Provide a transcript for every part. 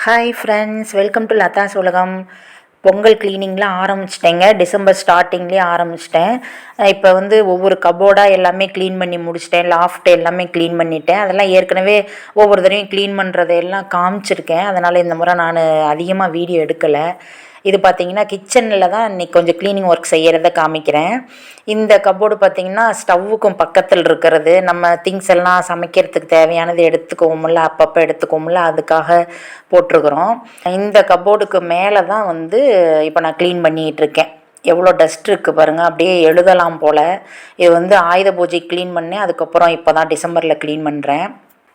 Hi friends, welcome to Latha's உலகம். Pongal க்ளீனிங்லாம் ஆரம்பிச்சிட்டேங்க. December ஸ்டார்டிங்லேயே ஆரம்பிச்சிட்டேன். இப்போ வந்து ஒவ்வொரு கபோர்டாக எல்லாமே க்ளீன் பண்ணி முடிச்சிட்டேன். லாஃப்ட் எல்லாமே க்ளீன் பண்ணிட்டேன். அதெல்லாம் ஏற்கனவே ஒவ்வொரு தடவையும் க்ளீன் பண்ணுறதையெல்லாம் காமிச்சிருக்கேன். அதனால் இந்த முறை நான் அதிகமாக வீடியோ எடுக்கலை. இது பார்த்திங்கன்னா கிச்சனில் தான் இன்றைக்கி கொஞ்சம் க்ளீனிங் ஒர்க் செய்கிறத காமிக்கிறேன். இந்த கப்போர்டு பார்த்திங்கன்னா ஸ்டவ்வுக்கும் பக்கத்தில் இருக்கிறது. நம்ம திங்ஸ் எல்லாம் சமைக்கிறதுக்கு தேவையானது எடுத்துக்குவோம்ல, அப்பப்போ எடுத்துக்குவோம்ல, அதுக்காக போட்டிருக்கிறோம். இந்த கப்போர்டுக்கு மேலே தான் வந்து இப்போ நான் க்ளீன் பண்ணிகிட்டு இருக்கேன். எவ்வளோ டஸ்ட் இருக்குது பாருங்கள், அப்படியே எழுதலாம் போல். இது வந்து ஆயுத பூஜை க்ளீன் பண்ணேன். அதுக்கப்புறம் இப்போ தான் டிசம்பரில் க்ளீன் பண்ணுறேன்.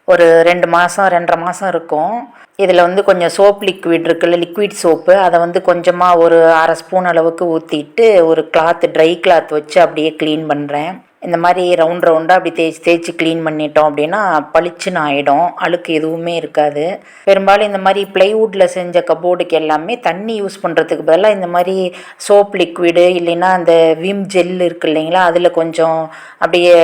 ஒரு 2 மாதம் 2.5 மாதம் இருக்கும். இதில் வந்து கொஞ்சம் சோப் லிக்விட் இருக்குல்ல, லிக்விட் சோப்பு, அதை வந்து கொஞ்சமாக ஒரு 1/2 ஸ்பூன் அளவுக்கு ஊற்றிட்டு ஒரு ட்ரை கிளாத் வச்சு அப்படியே க்ளீன் பண்ணுறேன். இந்த மாதிரி ரவுண்டாக அப்படி தேய்ச்சி க்ளீன் பண்ணிட்டோம் அப்படின்னா பளிச்சுன்னு ஆகிடும், அழுக்கு எதுவுமே இருக்காது. பெரும்பாலும் இந்த மாதிரி ப்ளைவுட்டில் செஞ்ச கபோர்டுக்கு எல்லாமே தண்ணி யூஸ் பண்ணுறதுக்கு பதிலாக இந்த மாதிரி சோப் லிக்விடு இல்லைன்னா அந்த விம் ஜெல் இருக்குது இல்லைங்களா, அதில் கொஞ்சம் அப்படியே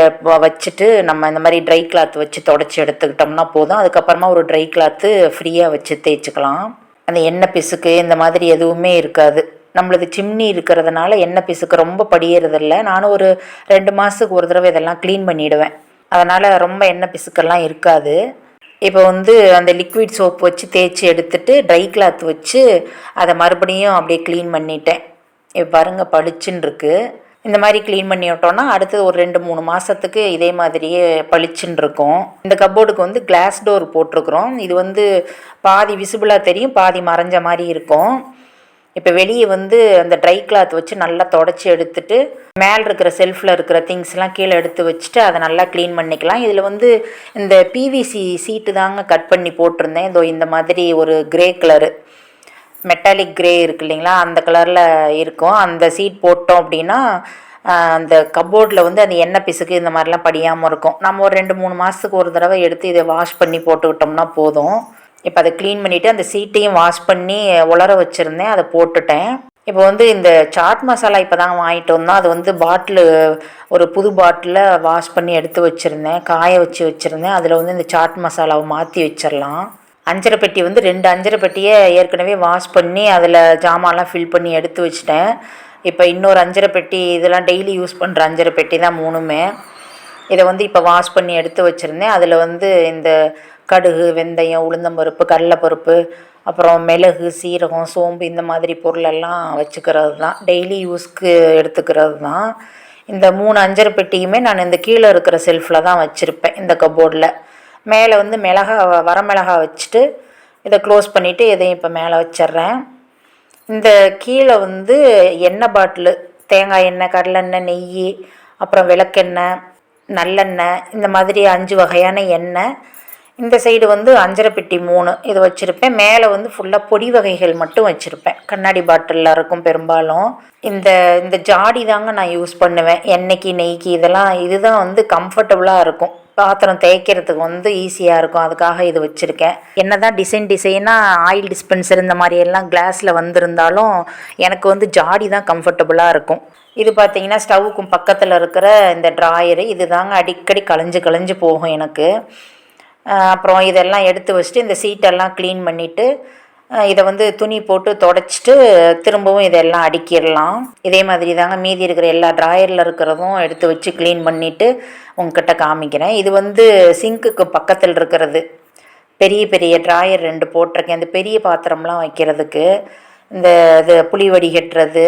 வச்சுட்டு நம்ம இந்த மாதிரி ட்ரை கிளாத் வச்சு தொடச்சி எடுத்துக்கிட்டோம்னா போதும். அதுக்கப்புறமா ஒரு ட்ரை கிளாத்து ஃப்ரீயாக வச்சு தேய்ச்சிக்கலாம். அந்த எண்ணெய் பிசுக்கு இந்த மாதிரி எதுவுமே இருக்காது. நம்மளது சிம்னி இருக்கிறதுனால எண்ணெய் பிசுக்கு ரொம்ப படியறதில்லை. நானும் ஒரு 2 மாதத்துக்கு ஒரு தடவை இதெல்லாம் க்ளீன் பண்ணிவிடுவேன். அதனால் ரொம்ப எண்ணெய் பிசுக்கெல்லாம் இருக்காது. இப்போ வந்து அந்த லிக்விட் சோப் வச்சு தேய்ச்சி எடுத்துட்டு ட்ரை கிளாத் வச்சு அதை மறுபடியும் அப்படியே க்ளீன் பண்ணிட்டேன். இப்போ பாருங்கள், பளிச்சுன்னு இருக்குது. இந்த மாதிரி க்ளீன் பண்ணி விட்டோன்னா அடுத்தது ஒரு 2-3 மாதத்துக்கு இதே மாதிரியே பளிச்சுன்னு இருக்கும். இந்த கப்போர்டுக்கு வந்து கிளாஸ் டோர் போட்டிருக்குறோம். இது வந்து பாதி விசிபிளாக தெரியும், பாதி மறைஞ்ச மாதிரி இருக்கும். இப்போ வெளியே வந்து அந்த ட்ரை கிளாத் வச்சு நல்லா தொடச்சி எடுத்துட்டு மேலே இருக்கிற செல்ஃபில் இருக்கிற திங்ஸ்லாம் கீழே எடுத்து வச்சுட்டு அதை நல்லா க்ளீன் பண்ணிக்கலாம். இதில் வந்து இந்த பிவிசி சீட்டு தாங்க கட் பண்ணி போட்டிருந்தேன். இதோ இந்த மாதிரி ஒரு கிரே கலரு, மெட்டாலிக் கிரே இருக்குது இல்லைங்களா, அந்த கலரில் இருக்கும். அந்த சீட் போட்டோம் அப்படின்னா அந்த கப்போர்டில் வந்து அந்த எண்ணெய் பிசுக்கு இந்த மாதிரிலாம் படியாமல் இருக்கும். நம்ம ஒரு 2-3 மாதத்துக்கு ஒரு தடவை எடுத்து இதை வாஷ் பண்ணி போட்டுக்கிட்டோம்னா போதும். இப்போ அதை க்ளீன் பண்ணிவிட்டு அந்த சீட்டையும் வாஷ் பண்ணி உலர வச்சுருந்தேன், அதை போட்டுட்டேன். இப்போ வந்து இந்த சாட் மசாலா இப்போ தான் வாங்கிட்டு வந்தோம். அது வந்து ஒரு புது பாட்டிலில் வாஷ் பண்ணி எடுத்து வச்சுருந்தேன், காய வச்சுருந்தேன். அதில் வந்து இந்த சாட் மசாலாவை மாற்றி வச்சிடலாம். அஞ்சரை பெட்டி வந்து 2 அஞ்சரை பெட்டியை ஏற்கனவே வாஷ் பண்ணி அதில் ஜாமான்லாம் ஃபில் பண்ணி எடுத்து வச்சிட்டேன். இப்போ இன்னொரு அஞ்சரை பெட்டி, இதெல்லாம் டெய்லி யூஸ் பண்ணுற அஞ்சரை பெட்டி தான் 3மே. இதை வந்து இப்போ வாஷ் பண்ணி எடுத்து வச்சுருந்தேன். அதில் வந்து இந்த கடுகு, வெந்தயம், உளுந்தம்பருப்பு, கடலைப்பருப்பு, அப்புறம் மிளகு, சீரகம், சோம்பு இந்த மாதிரி பொருளெல்லாம் வச்சுக்கிறது தான், டெய்லி யூஸ்க்கு எடுத்துக்கிறது தான். இந்த 3 அஞ்சரை பெட்டியுமே நான் இந்த கீழே இருக்கிற செல்ஃபில் தான் வச்சுருப்பேன். இந்த கப்போர்டில் மேலே வந்து வரமிளகா வச்சுட்டு இதை க்ளோஸ் பண்ணிவிட்டு இதையும் இப்போ மேலே வச்சிட்றேன். இந்த கீழே வந்து எண்ணெய் பாட்டிலு, தேங்காய் எண்ணெய், கடலெண்ணெய், நெய், அப்புறம் விளக்கெண்ணெய், நல்லெண்ணெய், இந்த மாதிரி 5 வகையான எண்ணெய். இந்த சைடு வந்து அஞ்சரை பெட்டி 3 இது வச்சுருப்பேன். மேலே வந்து ஃபுல்லாக பொடி வகைகள் மட்டும் வச்சுருப்பேன். கண்ணாடி பாட்டிலில் இருக்கும் பெரும்பாலும். இந்த ஜாடி தாங்க நான் யூஸ் பண்ணுவேன் எண்ணெய்க்கு, நெய்க்கு. இதுதான் வந்து கம்ஃபர்டபுளாக இருக்கும். பாத்திரம் தேய்க்கிறதுக்கு வந்து ஈஸியாக இருக்கும். அதுக்காக இது வச்சுருக்கேன். என்ன தான் டிசைனாக ஆயில் டிஸ்பென்சர் இந்த மாதிரியெல்லாம் கிளாஸில் வந்திருந்தாலும் எனக்கு வந்து ஜாடி தான் கம்ஃபர்டபுளாக இருக்கும். இது பார்த்திங்கன்னா ஸ்டவ்வுக்கும் பக்கத்தில் இருக்கிற இந்த ட்ராயரு, இது தாங்க அடிக்கடி களைஞ்சு போகும் எனக்கு. அப்புறம் இதெல்லாம் எடுத்து வச்சுட்டு இந்த சீட்டெல்லாம் க்ளீன் பண்ணிவிட்டு இதை வந்து துணி போட்டு தொடச்சிட்டு திரும்பவும் இதெல்லாம் அடுக்கிடலாம். இதே மாதிரி தாங்க மீதி இருக்கிற எல்லா ட்ராயரில் இருக்கிறதும் எடுத்து வச்சு க்ளீன் பண்ணிவிட்டு உங்ககிட்ட காமிக்கிறேன். இது வந்து சிங்க்குக்கு பக்கத்தில் இருக்கிறது. பெரிய பெரிய ட்ராயர் 2 போட்டிருக்கேன், இந்த பெரிய பாத்திரம்லாம் வைக்கிறதுக்கு. இது புளி வடிகட்டுறது,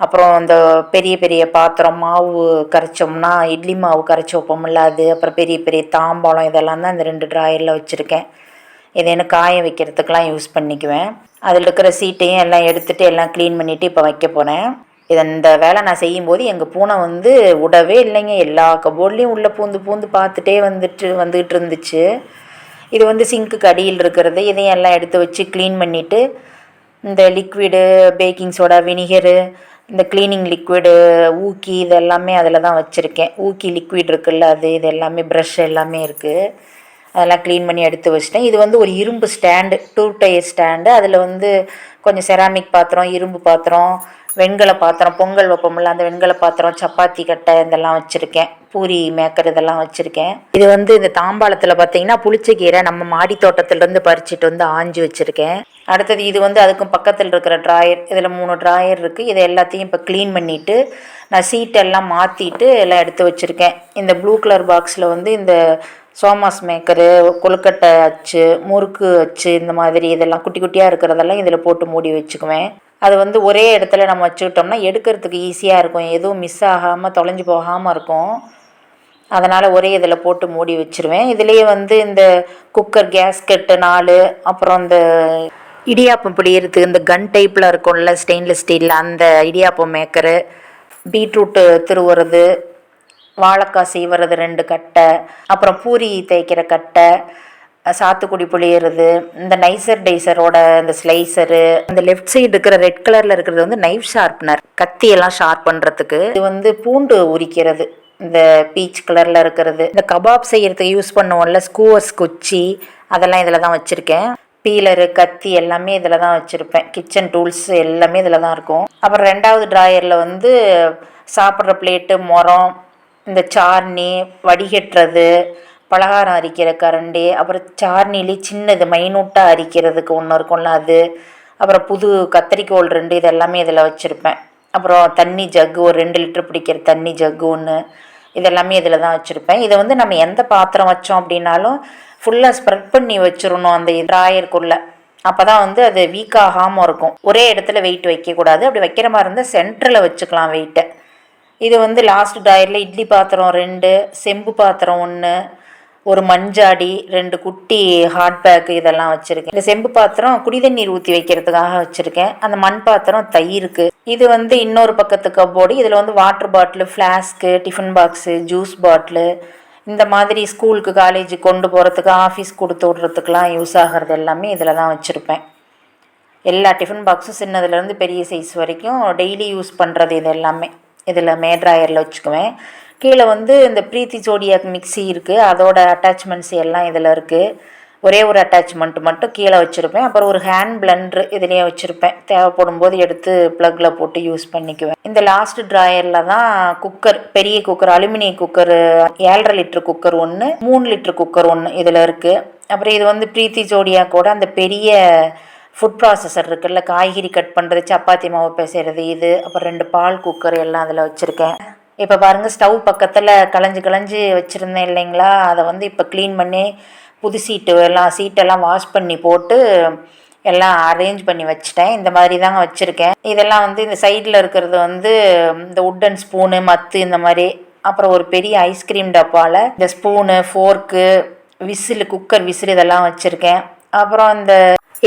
அப்புறம் இந்த பெரிய பெரிய பாத்திரம் மாவு கரைச்சோம்னா இட்லி மாவு கரைச்சி வைப்போம்ல அது, அப்புறம் பெரிய பெரிய தாம்பாளம், இதெல்லாம் தான் இந்த 2 ட்ராயரில் வச்சுருக்கேன். இதை எனக்கு காய வைக்கிறதுக்கெலாம் யூஸ் பண்ணிக்குவேன். அதில் இருக்கிற சீட்டையும் எல்லாம் எடுத்துகிட்டு எல்லாம் க்ளீன் பண்ணிவிட்டு இப்போ வைக்க போகிறேன். இந்த வேலை நான் செய்யும்போது எங்கள் பூனை வந்து விடவே இல்லைங்க. எல்லா கபோர்ட்லேயும் உள்ளே பூந்து பார்த்துட்டே வந்துக்கிட்டு இருந்துச்சு. இது வந்து சிங்க்குக்கு அடியில் இருக்கிறது. இதையும் எல்லாம் எடுத்து வச்சு க்ளீன் பண்ணிவிட்டு இந்த லிக்விடு, பேக்கிங் சோடா, வினிகரு, இந்த க்ளீனிங் லிக்விடு, ஊக்கி, இது எல்லாமே அதில் தான் வச்சுருக்கேன். ஊக்கி லிக்விட் இருக்குல்ல, இது எல்லாமே ப்ரஷ் எல்லாமே இருக்குது. அதெல்லாம் க்ளீன் பண்ணி எடுத்து வச்சிட்டேன். இது வந்து ஒரு இரும்பு ஸ்டாண்டு, 2 டயர் ஸ்டாண்டு. அதில் வந்து கொஞ்சம் செராமிக் பாத்திரம், இரும்பு பாத்திரம், வெண்கல பாத்திரம், பொங்கல் வைப்போம்ல அந்த வெண்கல பாத்திரம், சப்பாத்தி கட்டை இதெல்லாம் வச்சுருக்கேன். பூரி மேக்கர் இதெல்லாம் வச்சுருக்கேன். இது வந்து இந்த தாம்பாளத்தில் பார்த்தீங்கன்னா புளிச்சக்கீரை நம்ம மாடி தோட்டத்திலேருந்து பறிச்சுட்டு வந்து ஆஞ்சு வச்சுருக்கேன். அடுத்தது இது வந்து அதுக்கும் பக்கத்தில் இருக்கிற ட்ராயர், இதில் 3 ட்ராயர் இருக்குது. இதை எல்லாத்தையும் இப்போ க்ளீன் பண்ணிவிட்டு நான் சீட்டெல்லாம் மாற்றிட்டு எல்லாம் எடுத்து வச்சுருக்கேன். இந்த ப்ளூ கலர் பாக்ஸில் வந்து இந்த சோமாஸ் மேக்கரு, கொழுக்கட்டை அச்சு, முறுக்கு அச்சு, இந்த மாதிரி இதெல்லாம் குட்டி குட்டியாக இருக்கிறதெல்லாம் இதில் போட்டு மூடி வச்சுக்குவேன். அது வந்து ஒரே இடத்துல நம்ம வச்சுக்கிட்டோம்னா எடுக்கிறதுக்கு ஈஸியாக இருக்கும், எதுவும் மிஸ் ஆகாமல் தொலைஞ்சு போகாமல் இருக்கும். அதனால் ஒரே இதில் போட்டு மூடி வச்சுருவேன். இதுலேயே வந்து இந்த குக்கர் கேஸ்கெட்டு 4, அப்புறம் இந்த இடியாப்பம் பிடிக்கிறதுக்கு இந்த கன் டைப்பில் இருக்கும்ல ஸ்டெயின்லெஸ் ஸ்டீலில் அந்த இடியாப்பம் மேக்கரு, பீட்ரூட்டு திருவுறது, வாழைக்காய் சீவுறது 2 கட்டை, அப்புறம் பூரி தேய்க்கிற கட்டை, சாத்துக்குடி புளியறது, இந்த நைசர் டைசரோட இந்த ஸ்லைசரு, அந்த லெஃப்ட் சைடு இருக்கிற ரெட் கலரில் இருக்கிறது வந்து நைஃப் ஷார்ப்னர், கத்தியெல்லாம் ஷார்ப் பண்ணுறதுக்கு. இது வந்து பூண்டு உரிக்கிறது, இந்த பீச் கலரில் இருக்கிறது. இந்த கபாப் செய்கிறதுக்கு யூஸ் பண்ணுவோம்ல ஸ்கூவர்ஸ் குச்சி, அதெல்லாம் இதில் தான் வச்சுருக்கேன். பீலரு, கத்தி எல்லாமே இதில் தான் வச்சுருப்பேன். கிச்சன் டூல்ஸ் எல்லாமே இதில் தான் இருக்கும். அப்புறம் 2வது ட்ராயரில் வந்து சாப்பிட்ற பிளேட்டு, முறம், இந்த சார்னி, வடிகட்டுறது, பலகாரம் அரிக்கிற கரண்டி, அப்புறம் சார்னிலே சின்னது மைனூட்டாக அரிக்கிறதுக்கு ஒன்று இருக்கும்ல அது, அப்புறம் புது கத்தரிக்கோல் 2, இது எல்லாமே இதில் வச்சுருப்பேன். அப்புறம் தண்ணி ஜக்கு, ஒரு 2 லிட்டர் பிடிக்கிற தண்ணி ஜக்கு ஒன்று, இதெல்லாமே இதில் தான் வச்சுருப்பேன். இதை வந்து நம்ம எந்த பாத்திரம் வச்சோம் அப்படின்னாலும் ஃபுல்லாக ஸ்ப்ரெட் பண்ணி வச்சிடணும் அந்த ட்ராயருக்குள்ளே. அப்போ தான் வந்து அது வீக் ஆகாமல் இருக்கும். ஒரே இடத்துல வெயிட் வைக்கக்கூடாது. அப்படி வைக்கிற மாதிரி இருந்தால் சென்டரில் வச்சுக்கலாம் வெயிட்டை. இது வந்து லாஸ்ட் ட்ராயரில் இட்லி பாத்திரம் 2, செம்பு பாத்திரம் 1, ஒரு மண்ஜாடி, 2 குட்டி ஹாட் பேக்கு இதெல்லாம் வச்சுருக்கேன். இந்த செம்பு பாத்திரம் குடிதண்ணீர் ஊற்றி வைக்கிறதுக்காக வச்சுருக்கேன். அந்த மண் பாத்திரம் தயிருக்கு. இது வந்து இன்னொரு பக்கத்து கப்போர்டு. இதில் வந்து water bottle, flask, tiffin box, juice bottle, இந்த மாதிரி ஸ்கூலுக்கு காலேஜுக்கு கொண்டு போகிறதுக்கு, ஆஃபீஸ் கொடுத்து விட்றதுக்கெலாம் யூஸ் ஆகிறது எல்லாமே இதில் தான் வச்சுருப்பேன். எல்லா டிஃபன் பாக்ஸும் சின்னதுலேருந்து பெரிய சைஸ் வரைக்கும் டெய்லி யூஸ் பண்ணுறது இது எல்லாமே இதில் ட்ராயரில் வச்சுக்குவேன். கீழே வந்து இந்த பிரீத்தி ஜோடியாக் மிக்சி இருக்குது, அதோட அட்டாச்மெண்ட்ஸ் எல்லாம் இதில் இருக்குது. ஒரே ஒரு அட்டாச்மெண்ட் மட்டும் கீழே வச்சுருப்பேன். அப்புறம் ஒரு ஹேண்ட் பிளெண்டர் இதுலேயே வச்சுருப்பேன். தேவைப்படும் போது எடுத்து ப்ளக்கில் போட்டு யூஸ் பண்ணிக்குவேன். இந்த லாஸ்ட் ட்ராயரில் தான் குக்கர், பெரிய குக்கர், அலுமினிய cooker, 7.5 litre cooker 1, 3 litre cooker 1 இதில் இருக்குது. அப்புறம் இது வந்து பிரீத்தி ஜோடியாக்கோட அந்த பெரிய ஃபுட் ப்ராசஸர் இருக்குல்ல, காய்கறி கட் பண்ணுறது, சப்பாத்தி மாவு பிசைறது இது, அப்புறம் 2 பால் குக்கர் எல்லாம் அதில் வச்சுருக்கேன். இப்போ பாருங்கள், ஸ்டவ் பக்கத்தில் களைஞ்சி வச்சுருந்தேன் இல்லைங்களா, அதை வந்து இப்போ க்ளீன் பண்ணி புது சீட்டெல்லாம் வாஷ் பண்ணி போட்டு எல்லாம் அரேஞ்ச் பண்ணி வச்சுட்டேன். இந்த மாதிரி தாங்க வச்சுருக்கேன். இதெல்லாம் வந்து இந்த சைடில் இருக்கிறது வந்து இந்த உட்டன் ஸ்பூனு, மத்து, இந்த மாதிரி. அப்புறம் ஒரு பெரிய ஐஸ்கிரீம் டப்பாவில் இந்த ஸ்பூனு, ஃபோர்க்கு, விசில், குக்கர் விசில் இதெல்லாம் வச்சுருக்கேன். அப்புறம் இந்த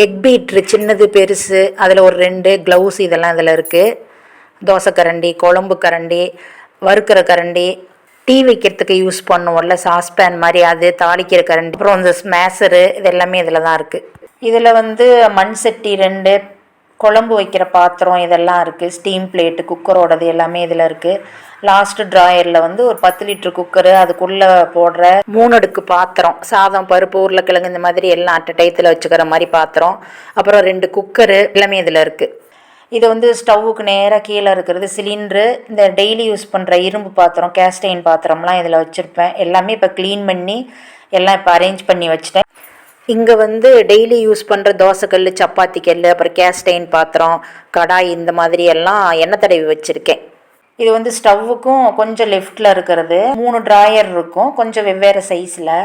எக் பீட்ரு சின்னது பெருசு, அதில் ஒரு 2 க்ளவுஸ் இதெல்லாம் இதில் இருக்குது. தோசை கரண்டி, குழம்பு கரண்டி, வறுக்கிற கரண்டி, டீ வைக்கிறதுக்கு யூஸ் பண்ணுவோம்ல சாஸ்பேன் மாதிரி, அது, தாளிக்கிற கரண்டி, அப்புறம் இந்த ஸ்மேஷரு, இது எல்லாமே இதில் தான் இருக்குது. இதில் வந்து மண் சட்டி 2, குழம்பு வைக்கிற பாத்திரம் இதெல்லாம் இருக்குது. ஸ்டீம் பிளேட்டு, குக்கரோடது எல்லாமே இதில் இருக்குது. லாஸ்ட்டு ட்ராயரில் வந்து ஒரு 10 லிட்டர் குக்கரு, அதுக்குள்ளே போடுற 3 அடுக்கு பாத்திரம், சாதம், பருப்பு, உருளைக்கிழங்கு, இந்த மாதிரி எல்லாம் அட்டை டயத்தில் வச்சுக்கிற மாதிரி பாத்திரம், அப்புறம் 2 குக்கரு எல்லாமே இதில் இருக்குது. இது வந்து ஸ்டவ்வுக்கு நேராக கீழே இருக்கிறது சிலிண்ட்ரு. இந்த டெய்லி யூஸ் பண்ணுற இரும்பு பாத்திரம், கேஸ்டைன் பாத்திரம்லாம் இதில் வச்சுருப்பேன். எல்லாமே இப்போ க்ளீன் பண்ணி எல்லாம் இப்போ அரேஞ்ச் பண்ணி வச்சுட்டேன். இங்கே வந்து டெய்லி யூஸ் பண்ணுற தோசைக்கல், சப்பாத்தி கல், அப்புறம் கேஸ்டைன் பாத்திரம், கடாய், இந்த மாதிரி எல்லாம் எண்ணெய் தடவி வச்சுருக்கேன். இது வந்து ஸ்டவ்வுக்கும் கொஞ்சம் லெஃப்டில் இருக்கிறது 3 ட்ராயர் இருக்கும், கொஞ்சம் வெவ்வேறு சைஸில்.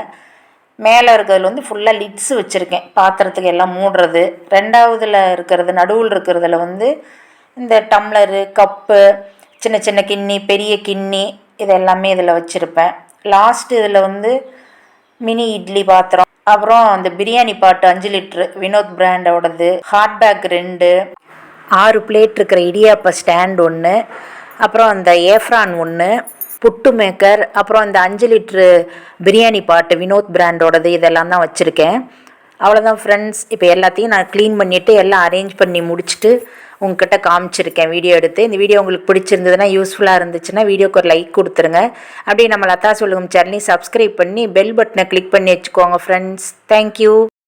மேலே இருக்கிறதுல வந்து ஃபுல்லாக லிட்ஸு வச்சுருக்கேன், பாத்திரத்துக்கு எல்லாம் மூடுறது. 2வதுல இருக்கிறது, நடுவில் இருக்கிறதுல வந்து இந்த டம்ளரு, கப்பு, சின்ன சின்ன கிண்ணி, பெரிய கிண்ணி, இது எல்லாமே இதில் வச்சுருப்பேன். லாஸ்ட்டு இதில் வந்து மினி இட்லி பாத்திரம், அப்புறம் அந்த பிரியாணி பாட்டு 5 லிட்ரு வினோத் பிராண்டோடது, ஹாட் பேக் 2, 6 பிளேட் இருக்கிற இடியாப்ப ஸ்டாண்ட் 1, அப்புறம் அந்த ஏஃப்ரான் 1, புட்டு மேக்கர், அப்புறம் இந்த 5 லிட்ரு பிரியாணி பாட்டு வினோத் பிராண்டோடது, இதெல்லாம் தான் வச்சுருக்கேன். அவ்வளோதான் ஃப்ரெண்ட்ஸ். இப்போ எல்லாத்தையும் நான் க்ளீன் பண்ணிவிட்டு எல்லாம் அரேஞ்ச் பண்ணி முடிச்சுட்டு உங்ககிட்ட காமிச்சிருக்கேன் வீடியோ எடுத்து. இந்த வீடியோ உங்களுக்கு பிடிச்சிருந்ததுன்னா, யூஸ்ஃபுல்லாக இருந்துச்சுன்னா வீடியோக்கு ஒரு லைக் கொடுத்துருங்க. அப்படியே நம்ம லதா சொல்லுகம் சேனலையும் சப்ஸ்கிரைப் பண்ணி பெல் பட்டனை கிளிக் பண்ணி வச்சுக்கோங்க ஃப்ரெண்ட்ஸ். தேங்க்யூ.